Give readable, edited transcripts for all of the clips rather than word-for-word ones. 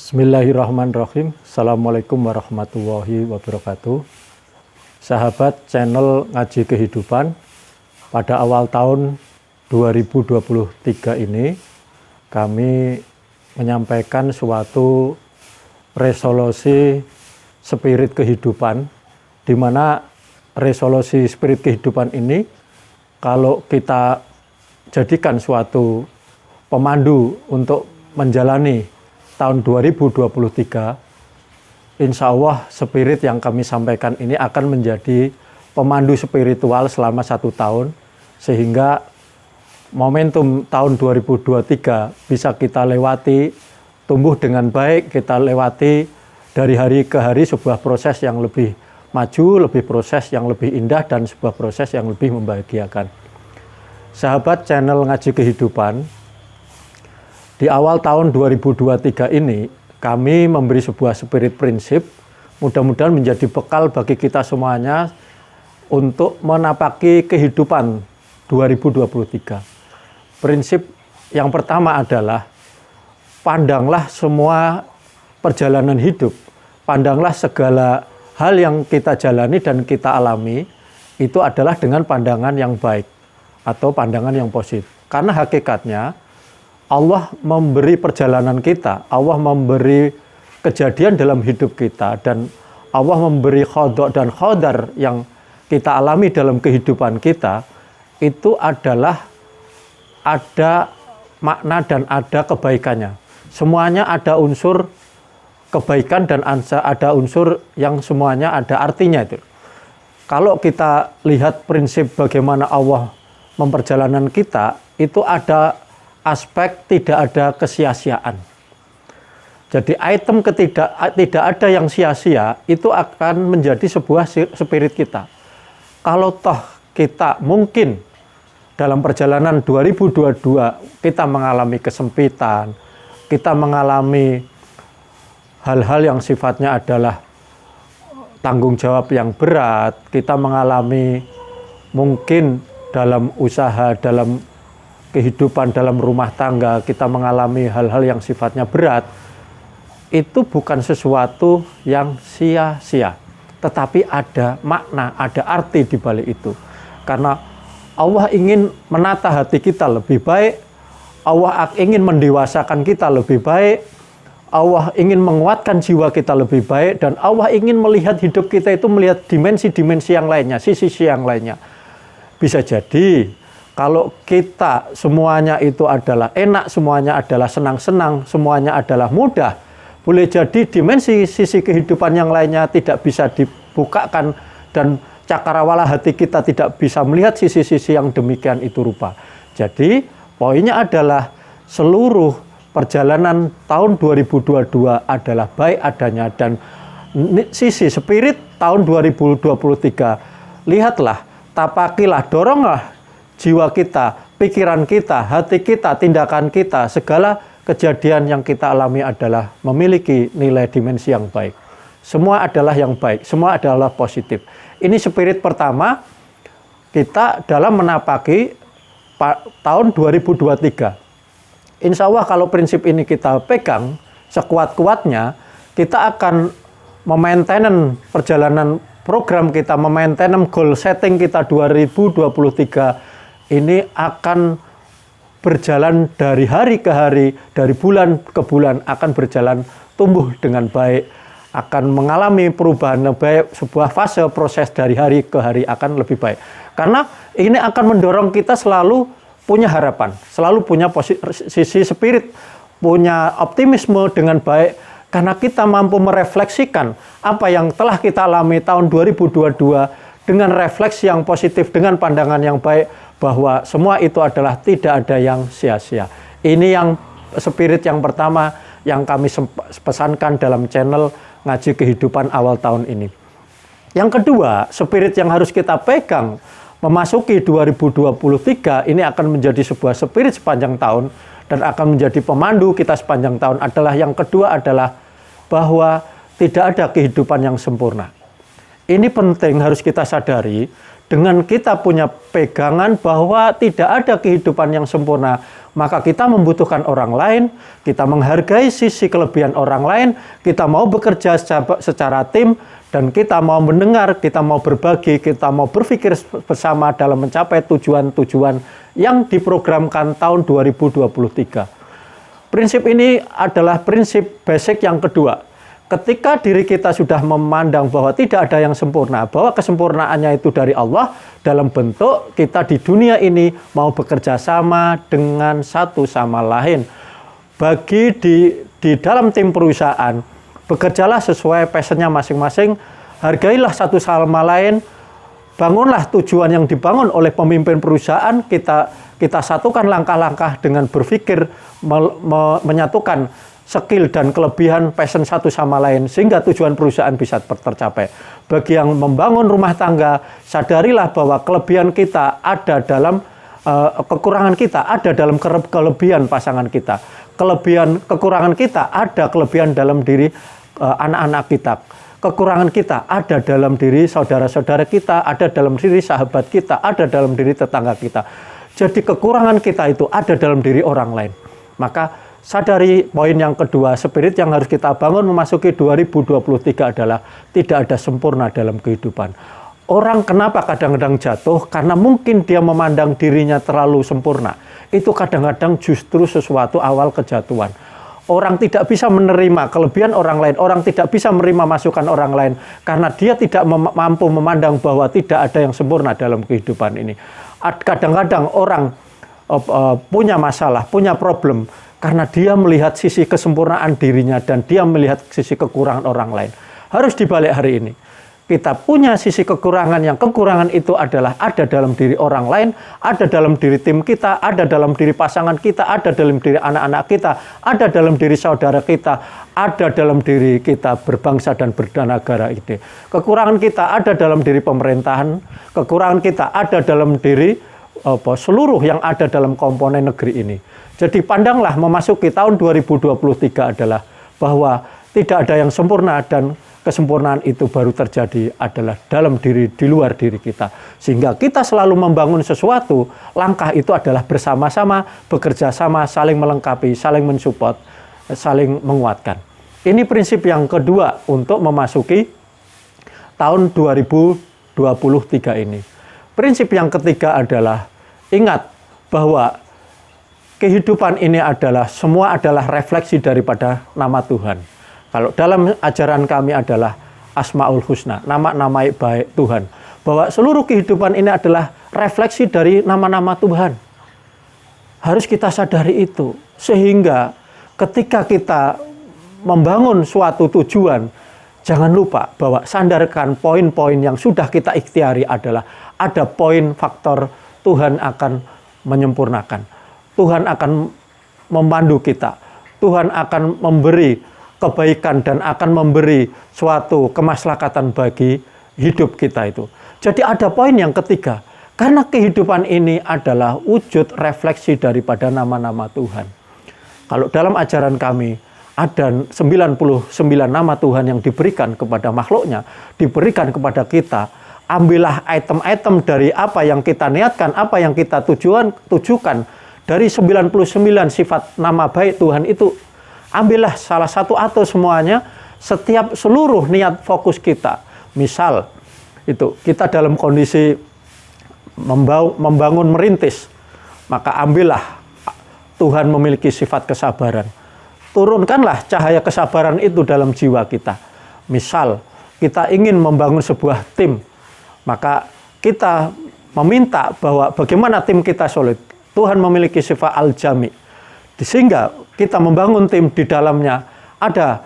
Bismillahirrahmanirrahim. Assalamualaikum warahmatullahi wabarakatuh. Sahabat channel Ngaji Kehidupan, pada awal tahun 2023 ini kami menyampaikan suatu resolusi spirit kehidupan, di mana resolusi spirit kehidupan ini kalau kita jadikan suatu pemandu untuk menjalani tahun 2023, insya Allah spirit yang kami sampaikan ini akan menjadi pemandu spiritual selama 1 tahun, sehingga momentum tahun 2023 bisa kita lewati, tumbuh dengan baik, kita lewati dari hari ke hari sebuah proses yang lebih maju, lebih proses yang lebih indah, dan sebuah proses yang lebih membahagiakan. Sahabat channel Ngaji Kehidupan, di awal tahun 2023 ini, kami memberi sebuah spirit prinsip, mudah-mudahan menjadi bekal bagi kita semuanya untuk menapaki kehidupan 2023. Prinsip yang pertama adalah, pandanglah semua perjalanan hidup, pandanglah segala hal yang kita jalani dan kita alami, itu adalah dengan pandangan yang baik atau pandangan yang positif. Karena hakikatnya, Allah memberi perjalanan kita, Allah memberi kejadian dalam hidup kita, dan Allah memberi qada dan qadar yang kita alami dalam kehidupan kita, itu adalah ada makna dan ada kebaikannya. Semuanya ada unsur kebaikan dan ada unsur yang semuanya ada artinya itu. Kalau kita lihat prinsip bagaimana Allah memperjalanan kita, itu ada aspek tidak ada kesia-siaan. Jadi item tidak ada yang sia-sia, itu akan menjadi sebuah spirit kita. Kalau toh kita mungkin dalam perjalanan 2022 kita mengalami kesempitan, kita mengalami hal-hal yang sifatnya adalah tanggung jawab yang berat, kita mengalami mungkin dalam usaha, dalam kehidupan, dalam rumah tangga, kita mengalami hal-hal yang sifatnya berat, itu bukan sesuatu yang sia-sia, tetapi ada makna, ada arti di balik itu. Karena Allah ingin menata hati kita lebih baik, Allah ingin mendewasakan kita lebih baik, Allah ingin menguatkan jiwa kita lebih baik, dan Allah ingin melihat hidup kita itu melihat dimensi-dimensi yang lainnya, sisi-sisi yang lainnya. Bisa jadi kalau kita semuanya itu adalah enak, semuanya adalah senang-senang, semuanya adalah mudah, boleh jadi dimensi sisi kehidupan yang lainnya tidak bisa dibukakan, dan cakrawala hati kita tidak bisa melihat sisi-sisi yang demikian itu rupa. Jadi poinnya adalah seluruh perjalanan tahun 2022 adalah baik adanya, dan sisi spirit tahun 2023, lihatlah, tapakilah, doronglah jiwa kita, pikiran kita, hati kita, tindakan kita, segala kejadian yang kita alami adalah memiliki nilai dimensi yang baik. Semua adalah yang baik, semua adalah positif. Ini spirit pertama kita dalam menapaki tahun 2023. Insya Allah kalau prinsip ini kita pegang sekuat-kuatnya, kita akan memaintain perjalanan program kita, memaintain goal setting kita 2023 ini akan berjalan dari hari ke hari, dari bulan ke bulan, akan berjalan tumbuh dengan baik, akan mengalami perubahan yang baik, sebuah fase proses dari hari ke hari akan lebih baik. Karena ini akan mendorong kita selalu punya harapan, selalu punya sisi spirit, punya optimisme dengan baik, karena kita mampu merefleksikan apa yang telah kita alami tahun 2022 dengan refleksi yang positif, dengan pandangan yang baik, bahwa semua itu adalah tidak ada yang sia-sia. Ini yang spirit yang pertama yang kami pesankan dalam channel Ngaji Kehidupan awal tahun ini. Yang kedua, spirit yang harus kita pegang memasuki 2023 ini akan menjadi sebuah spirit sepanjang tahun dan akan menjadi pemandu kita sepanjang tahun adalah, yang kedua adalah bahwa tidak ada kehidupan yang sempurna. Ini penting harus kita sadari. Dengan kita punya pegangan bahwa tidak ada kehidupan yang sempurna, maka kita membutuhkan orang lain, kita menghargai sisi kelebihan orang lain, kita mau bekerja secara tim, dan kita mau mendengar, kita mau berbagi, kita mau berpikir bersama dalam mencapai tujuan-tujuan yang diprogramkan tahun 2023. Prinsip ini adalah prinsip basic yang kedua. Ketika diri kita sudah memandang bahwa tidak ada yang sempurna, bahwa kesempurnaannya itu dari Allah, dalam bentuk kita di dunia ini mau bekerja sama dengan satu sama lain. Bagi di dalam tim perusahaan, bekerjalah sesuai passionnya masing-masing, hargailah satu sama lain, bangunlah tujuan yang dibangun oleh pemimpin perusahaan, kita satukan langkah-langkah dengan berpikir menyatukan skill dan kelebihan passion satu sama lain sehingga tujuan perusahaan bisa tercapai. Bagi yang membangun rumah tangga, sadarilah bahwa kelebihan kita ada dalam kekurangan kita ada dalam kelebihan pasangan kita. Kekurangan kita ada kelebihan dalam diri anak-anak kita. Kekurangan kita ada dalam diri saudara-saudara kita, ada dalam diri sahabat kita, ada dalam diri tetangga kita. Jadi kekurangan kita itu ada dalam diri orang lain. Maka sadari poin yang kedua, spirit yang harus kita bangun memasuki 2023 adalah tidak ada sempurna dalam kehidupan. Orang kenapa kadang-kadang jatuh? Karena mungkin dia memandang dirinya terlalu sempurna. Itu kadang-kadang justru sesuatu awal kejatuhan. Orang tidak bisa menerima kelebihan orang lain, orang tidak bisa menerima masukan orang lain karena dia tidak mampu memandang bahwa tidak ada yang sempurna dalam kehidupan ini. Kadang-kadang orang punya masalah, punya problem karena dia melihat sisi kesempurnaan dirinya dan dia melihat sisi kekurangan orang lain. Harus dibalik hari ini. Kita punya sisi kekurangan yang kekurangan itu adalah ada dalam diri orang lain, ada dalam diri tim kita, ada dalam diri pasangan kita, ada dalam diri anak-anak kita, ada dalam diri saudara kita, ada dalam diri kita berbangsa dan bernegara ini. Kekurangan kita ada dalam diri pemerintahan, kekurangan kita ada dalam diri seluruh yang ada dalam komponen negeri ini. Jadi pandanglah memasuki tahun 2023 adalah bahwa tidak ada yang sempurna dan kesempurnaan itu baru terjadi adalah dalam diri, di luar diri kita. Sehingga kita selalu membangun sesuatu, langkah itu adalah bersama-sama, bekerja sama, saling melengkapi, saling mensupport, saling menguatkan. Ini prinsip yang kedua untuk memasuki tahun 2023 ini. Prinsip yang ketiga adalah ingat bahwa kehidupan ini semua adalah refleksi daripada nama Tuhan. Kalau dalam ajaran kami adalah Asmaul Husna, nama-nama baik Tuhan. Bahwa seluruh kehidupan ini adalah refleksi dari nama-nama Tuhan. Harus kita sadari itu. Sehingga ketika kita membangun suatu tujuan, jangan lupa bahwa sandarkan poin-poin yang sudah kita ikhtiari adalah ada poin faktor Tuhan akan menyempurnakan. Tuhan akan memandu kita. Tuhan akan memberi kebaikan dan akan memberi suatu kemaslahatan bagi hidup kita itu. Jadi ada poin yang ketiga. Karena kehidupan ini adalah wujud refleksi daripada nama-nama Tuhan. Kalau dalam ajaran kami, ada 99 nama Tuhan yang diberikan kepada makhluknya, diberikan kepada kita. Ambillah item-item dari apa yang kita niatkan, apa yang kita tujukan. Dari 99 sifat nama baik Tuhan itu, ambillah salah satu atau semuanya, seluruh niat fokus kita. Misal, itu kita dalam kondisi membangun merintis, maka ambillah Tuhan memiliki sifat kesabaran. Turunkanlah cahaya kesabaran itu dalam jiwa kita. Misal, kita ingin membangun sebuah tim, maka kita meminta bahwa bagaimana tim kita solid. Tuhan memiliki sifat al-jami. Sehingga kita membangun tim di dalamnya ada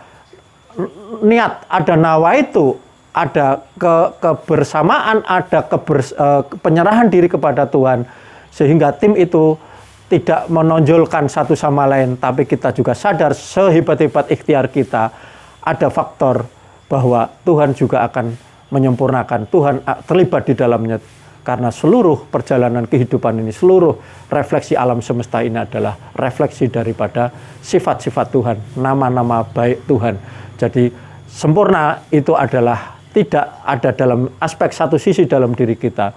niat, ada nawaitu, ada kebersamaan, ada penyerahan diri kepada Tuhan. Sehingga tim itu tidak menonjolkan satu sama lain, tapi kita juga sadar sehebat-hebat ikhtiar kita, ada faktor bahwa Tuhan juga akan menyempurnakan. Tuhan terlibat di dalamnya. Karena seluruh perjalanan kehidupan ini, seluruh refleksi alam semesta ini adalah refleksi daripada sifat-sifat Tuhan, nama-nama baik Tuhan. Jadi sempurna itu adalah tidak ada dalam aspek satu sisi dalam diri kita.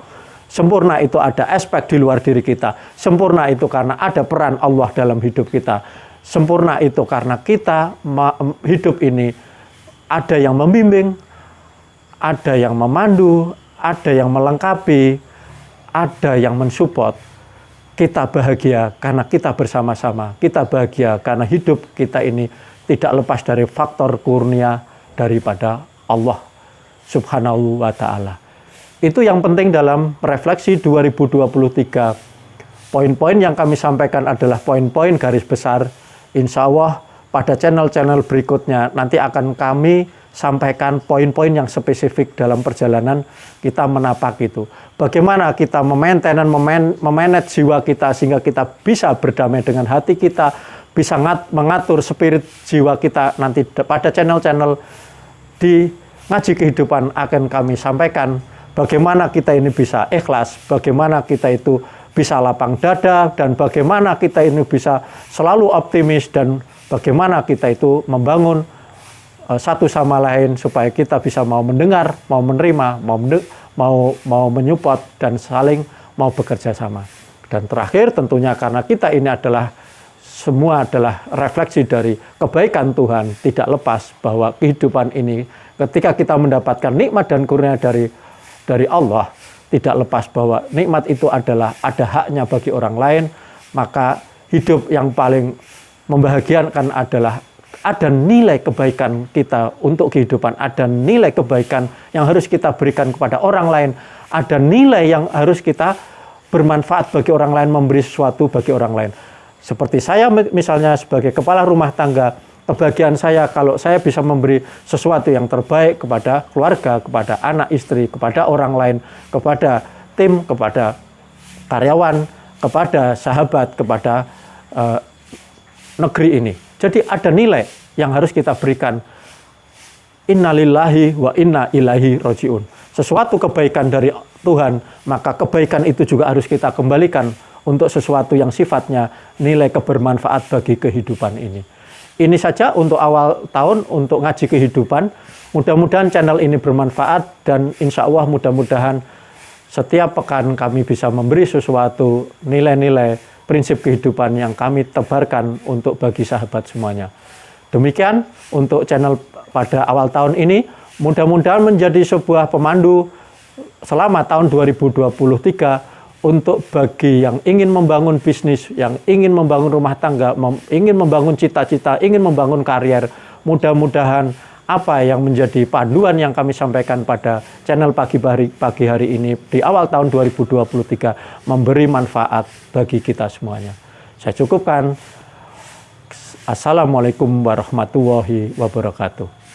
Sempurna itu ada aspek di luar diri kita. Sempurna itu karena ada peran Allah dalam hidup kita. Sempurna itu karena kita hidup ini ada yang membimbing, ada yang memandu, ada yang melengkapi, ada yang mensupport. Kita bahagia karena kita bersama-sama. Kita bahagia karena hidup kita ini tidak lepas dari faktor kurnia daripada Allah Subhanahu wa ta'ala. Itu yang penting dalam refleksi 2023. Poin-poin yang kami sampaikan adalah poin-poin garis besar. Insya Allah pada channel-channel berikutnya nanti akan kami sampaikan poin-poin yang spesifik dalam perjalanan kita menapak itu. Bagaimana kita memanage jiwa kita sehingga kita bisa berdamai dengan hati kita, bisa mengatur spirit jiwa kita. Nanti pada channel-channel di Ngaji Kehidupan akan kami sampaikan bagaimana kita ini bisa ikhlas, bagaimana kita itu bisa lapang dada, dan bagaimana kita ini bisa selalu optimis, dan bagaimana kita itu membangun satu sama lain supaya kita bisa mau mendengar, mau menerima, mau menyupport, dan saling mau bekerja sama. Dan terakhir tentunya karena kita ini semua adalah refleksi dari kebaikan Tuhan, tidak lepas bahwa kehidupan ini ketika kita mendapatkan nikmat dan kurnia dari Allah, tidak lepas bahwa nikmat itu adalah ada haknya bagi orang lain. Maka hidup yang paling membahagiakan adalah ada nilai kebaikan kita untuk kehidupan, ada nilai kebaikan yang harus kita berikan kepada orang lain, ada nilai yang harus kita bermanfaat bagi orang lain, memberi sesuatu bagi orang lain. Seperti saya misalnya sebagai kepala rumah tangga, kebahagiaan saya kalau saya bisa memberi sesuatu yang terbaik kepada keluarga, kepada anak istri, kepada orang lain, kepada tim, kepada karyawan, kepada sahabat, kepada negeri ini. Jadi ada nilai yang harus kita berikan. Innalillahi wa inna ilaihi roji'un. Sesuatu kebaikan dari Tuhan, maka kebaikan itu juga harus kita kembalikan untuk sesuatu yang sifatnya nilai kebermanfaat bagi kehidupan ini. Ini saja untuk awal tahun untuk Ngaji Kehidupan. Mudah-mudahan channel ini bermanfaat dan insya Allah mudah-mudahan setiap pekan kami bisa memberi sesuatu nilai-nilai prinsip kehidupan yang kami tebarkan untuk bagi sahabat semuanya. Demikian untuk channel pada awal tahun ini. Mudah-mudahan menjadi sebuah pemandu selama tahun 2023 untuk bagi yang ingin membangun bisnis, yang ingin membangun rumah tangga, ingin membangun cita-cita, ingin membangun karier. Mudah-mudahan apa yang menjadi panduan yang kami sampaikan pada channel pagi hari ini di awal tahun 2023 memberi manfaat bagi kita semuanya. Saya cukupkan. Assalamualaikum warahmatullahi wabarakatuh.